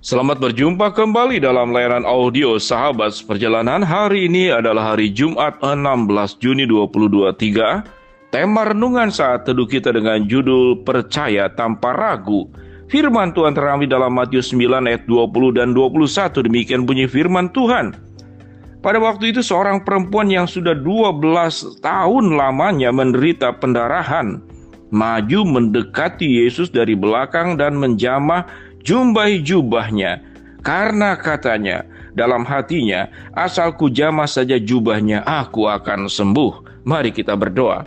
Selamat berjumpa kembali dalam layanan audio Sahabat Perjalanan. Hari ini adalah hari Jumat 16 Juni 2023. Tema renungan saat teduh kita dengan judul Percaya Tanpa Ragu. Firman Tuhan terambil dalam Matius 9 ayat 20 dan 21. Demikian bunyi firman Tuhan. Pada waktu itu seorang perempuan yang sudah 12 tahun lamanya menderita pendarahan maju mendekati Yesus dari belakang dan menjamah jumbai jubahnya, karena katanya dalam hatinya, asal ku jamah saja jubahnya, aku akan sembuh. Mari kita berdoa.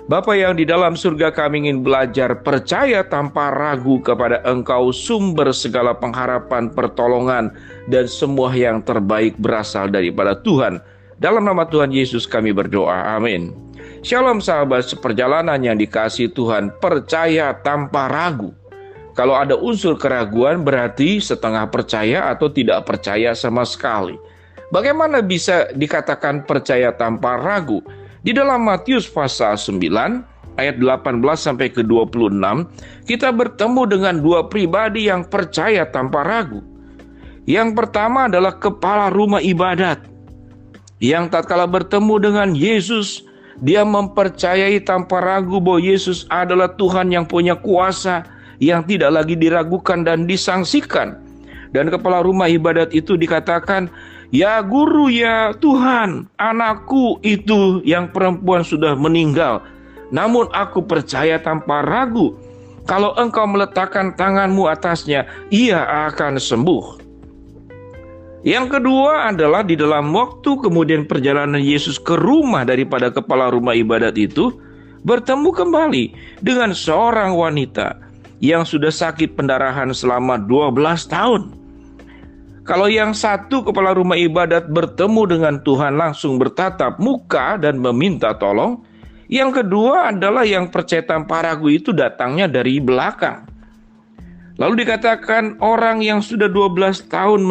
Bapa yang di dalam surga, kami ingin belajar percaya tanpa ragu kepada Engkau, sumber segala pengharapan, pertolongan, dan semua yang terbaik berasal daripada Tuhan. Dalam nama Tuhan Yesus kami berdoa, amin. Shalom sahabat seperjalanan yang dikasihi Tuhan, percaya tanpa ragu. Kalau ada unsur keraguan berarti setengah percaya atau tidak percaya sama sekali. Bagaimana bisa dikatakan percaya tanpa ragu? Di dalam Matius pasal 9 ayat 18 sampai ke 26, kita bertemu dengan dua pribadi yang percaya tanpa ragu. Yang pertama adalah kepala rumah ibadat, yang tatkala bertemu dengan Yesus, dia mempercayai tanpa ragu bahwa Yesus adalah Tuhan yang punya kuasa, yang tidak lagi diragukan dan disangsikan. Dan kepala rumah ibadat itu dikatakan, "Ya guru, ya Tuhan, anakku itu yang perempuan sudah meninggal. Namun aku percaya tanpa ragu, kalau engkau meletakkan tanganmu atasnya, ia akan sembuh." Yang kedua adalah di dalam waktu kemudian perjalanan Yesus ke rumah daripada kepala rumah ibadat itu, bertemu kembali dengan seorang wanita yang sudah sakit pendarahan selama 12 tahun. Kalau yang satu kepala rumah ibadat bertemu dengan Tuhan langsung bertatap muka dan meminta tolong, yang kedua adalah yang percaya tanpa ragu itu datangnya dari belakang. Lalu dikatakan orang yang sudah 12 tahun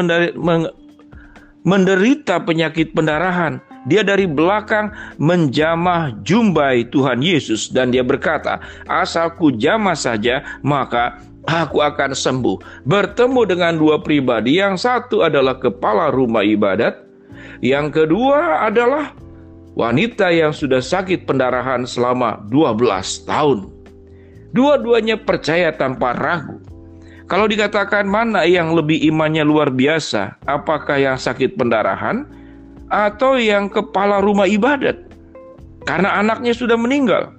menderita penyakit pendarahan, dia dari belakang menjamah jumbai Tuhan Yesus dan dia berkata, asal ku jamah saja maka aku akan sembuh. Bertemu dengan dua pribadi, yang satu adalah kepala rumah ibadat, yang kedua adalah wanita yang sudah sakit pendarahan selama 12 tahun. Dua-duanya percaya tanpa ragu. Kalau dikatakan mana yang lebih imannya luar biasa, apakah yang sakit pendarahan atau yang kepala rumah ibadat? Karena anaknya sudah meninggal.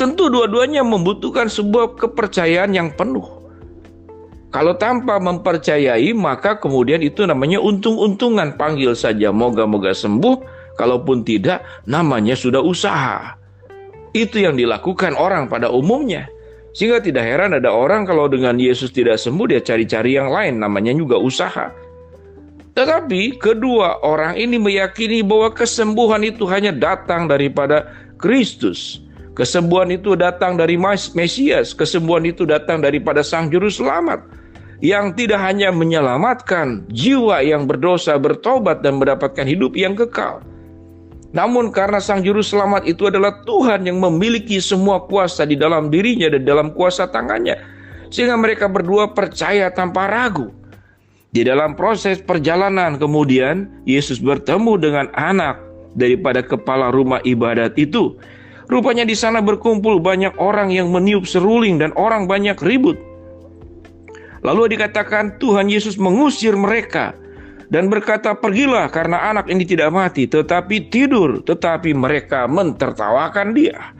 Tentu dua-duanya membutuhkan sebuah kepercayaan yang penuh. Kalau tanpa mempercayai, maka kemudian itu namanya untung-untungan, panggil saja moga-moga sembuh. Kalaupun tidak, namanya sudah usaha. Itu yang dilakukan orang pada umumnya. Sehingga tidak heran ada orang kalau dengan Yesus tidak sembuh, dia cari-cari yang lain, namanya juga usaha. Tetapi kedua orang ini meyakini bahwa kesembuhan itu hanya datang daripada Kristus. Kesembuhan itu datang dari Mesias. Kesembuhan itu datang daripada Sang Juru Selamat, yang tidak hanya menyelamatkan jiwa yang berdosa, bertobat dan mendapatkan hidup yang kekal. Namun karena Sang Juru Selamat itu adalah Tuhan yang memiliki semua kuasa di dalam dirinya dan dalam kuasa tangannya, sehingga mereka berdua percaya tanpa ragu. Di dalam proses perjalanan kemudian Yesus bertemu dengan anak daripada kepala rumah ibadat itu. Rupanya di sana berkumpul banyak orang yang meniup seruling dan orang banyak ribut. Lalu dikatakan Tuhan Yesus mengusir mereka dan berkata, pergilah karena anak ini tidak mati tetapi tidur. Tetapi mereka mentertawakan dia.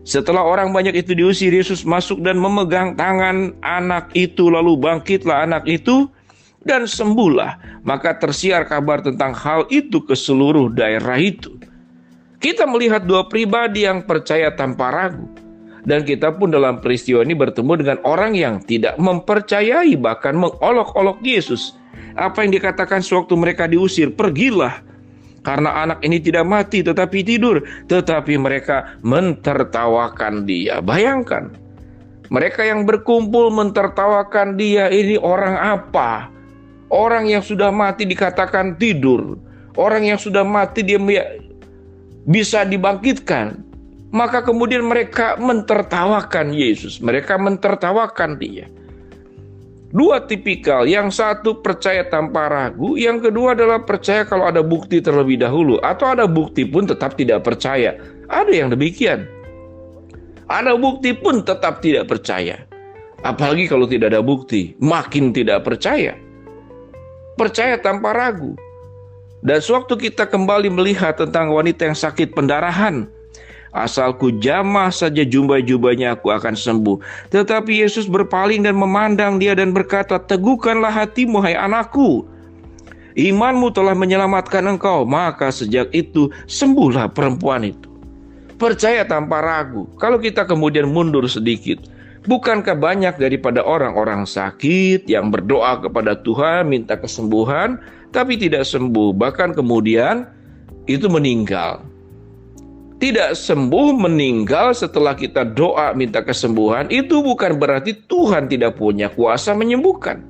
Setelah orang banyak itu diusir, Yesus masuk dan memegang tangan anak itu. Lalu bangkitlah anak itu dan sembuhlah. Maka tersiar kabar tentang hal itu ke seluruh daerah itu. Kita melihat dua pribadi yang percaya tanpa ragu. Dan kita pun dalam peristiwa ini bertemu dengan orang yang tidak mempercayai, bahkan mengolok-olok Yesus. Apa yang dikatakan sewaktu mereka diusir, pergilah karena anak ini tidak mati tetapi tidur. Tetapi mereka mentertawakan dia. Bayangkan, mereka yang berkumpul mentertawakan dia. Ini orang apa? Orang yang sudah mati dikatakan tidur. Orang yang sudah mati dia bisa dibangkitkan. Maka kemudian mereka mentertawakan Yesus. Mereka mentertawakan dia. Dua tipikal, yang satu percaya tanpa ragu, yang kedua adalah percaya kalau ada bukti terlebih dahulu, atau ada bukti pun tetap tidak percaya. Ada yang demikian. Ada bukti pun tetap tidak percaya. Apalagi kalau tidak ada bukti, makin tidak percaya. Percaya tanpa ragu. Dan sewaktu kita kembali melihat tentang wanita yang sakit pendarahan, asal ku jamah saja jubah-jubahnya aku akan sembuh. Tetapi Yesus berpaling dan memandang dia dan berkata, teguhkanlah hatimu hai anakku, imanmu telah menyelamatkan engkau. Maka sejak itu sembuhlah perempuan itu. Percaya tanpa ragu. Kalau kita kemudian mundur sedikit, bukankah banyak daripada orang-orang sakit yang berdoa kepada Tuhan minta kesembuhan tapi tidak sembuh, bahkan kemudian itu meninggal. Tidak sembuh, meninggal setelah kita doa minta kesembuhan, itu bukan berarti Tuhan tidak punya kuasa menyembuhkan.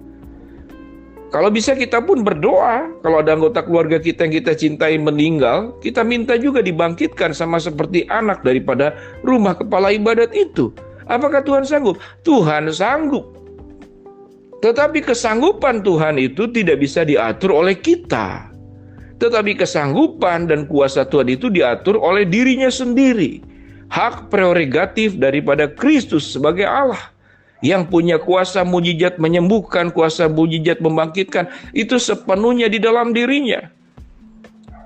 Kalau bisa kita pun berdoa, kalau ada anggota keluarga kita yang kita cintai meninggal, kita minta juga dibangkitkan sama seperti anak daripada rumah kepala ibadat itu. Apakah Tuhan sanggup? Tuhan sanggup. Tetapi kesanggupan Tuhan itu tidak bisa diatur oleh kita. Tetapi kesanggupan dan kuasa Tuhan itu diatur oleh dirinya sendiri. Hak prerogatif daripada Kristus sebagai Allah yang punya kuasa mujizat menyembuhkan, kuasa mujizat membangkitkan, itu sepenuhnya di dalam dirinya.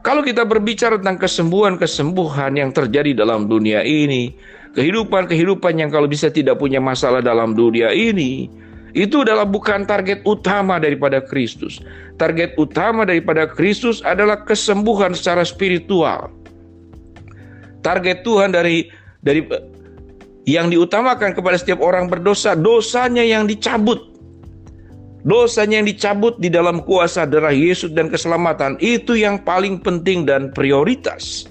Kalau kita berbicara tentang kesembuhan-kesembuhan yang terjadi dalam dunia ini, kehidupan-kehidupan yang kalau bisa tidak punya masalah dalam dunia ini, itu adalah bukan target utama daripada Kristus. Target utama daripada Kristus adalah kesembuhan secara spiritual. Target Tuhan dari yang diutamakan kepada setiap orang berdosa, dosanya yang dicabut. Dosanya yang dicabut di dalam kuasa darah Yesus dan keselamatan, itu yang paling penting dan prioritas.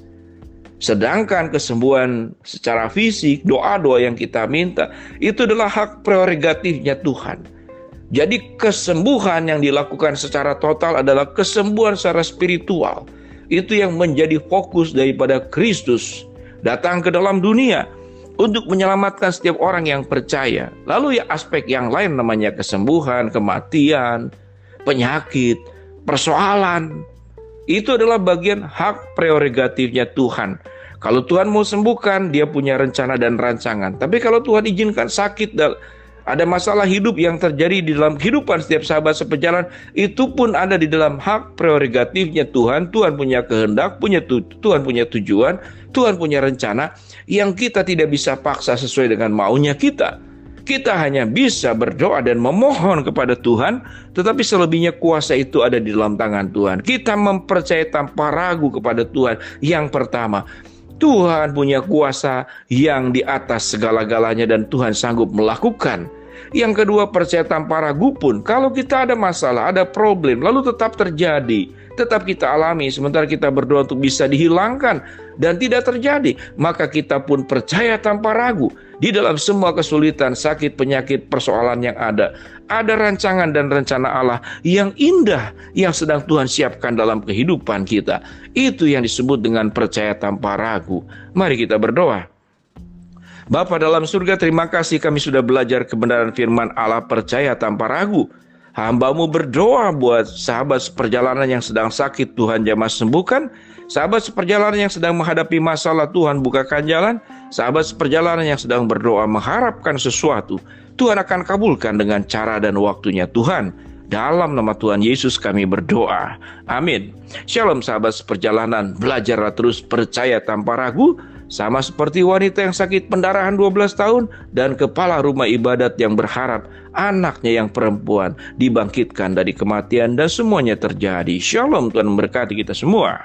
Sedangkan kesembuhan secara fisik, doa-doa yang kita minta, itu adalah hak prerogatifnya Tuhan. Jadi kesembuhan yang dilakukan secara total adalah kesembuhan secara spiritual. Itu yang menjadi fokus daripada Kristus datang ke dalam dunia untuk menyelamatkan setiap orang yang percaya. Lalu ya aspek yang lain namanya kesembuhan, kematian, penyakit, persoalan, itu adalah bagian hak prerogatifnya Tuhan. Kalau Tuhan mau sembuhkan, dia punya rencana dan rancangan. Tapi kalau Tuhan izinkan sakit, ada masalah hidup yang terjadi di dalam kehidupan setiap sahabat seperjalanan, itu pun ada di dalam hak prerogatifnya Tuhan. Tuhan punya kehendak, Tuhan punya tujuan, Tuhan punya rencana yang kita tidak bisa paksa sesuai dengan maunya kita. Kita hanya bisa berdoa dan memohon kepada Tuhan, tetapi selebihnya kuasa itu ada di dalam tangan Tuhan. Kita mempercayai tanpa ragu kepada Tuhan. Yang pertama, Tuhan punya kuasa yang di atas segala-galanya dan Tuhan sanggup melakukan. Yang kedua, percaya tanpa ragu pun, kalau kita ada masalah, ada problem, lalu tetap terjadi, tetap kita alami, sementara kita berdoa untuk bisa dihilangkan dan tidak terjadi, maka kita pun percaya tanpa ragu. Di dalam semua kesulitan, sakit, penyakit, persoalan yang ada rancangan dan rencana Allah yang indah yang sedang Tuhan siapkan dalam kehidupan kita. Itu yang disebut dengan percaya tanpa ragu. Mari kita berdoa. Bapa dalam surga, terima kasih kami sudah belajar kebenaran firman Allah percaya tanpa ragu. Hamba-Mu berdoa buat sahabat seperjalanan yang sedang sakit, Tuhan jamah sembuhkan. Sahabat seperjalanan yang sedang menghadapi masalah, Tuhan bukakan jalan. Sahabat seperjalanan yang sedang berdoa mengharapkan sesuatu, Tuhan akan kabulkan dengan cara dan waktunya Tuhan. Dalam nama Tuhan Yesus kami berdoa. Amin. Shalom sahabat seperjalanan, belajarlah terus percaya tanpa ragu. Sama seperti wanita yang sakit pendarahan 12 tahun dan kepala rumah ibadat yang berharap anaknya yang perempuan dibangkitkan dari kematian dan semuanya terjadi. Shalom, Tuhan memberkati kita semua.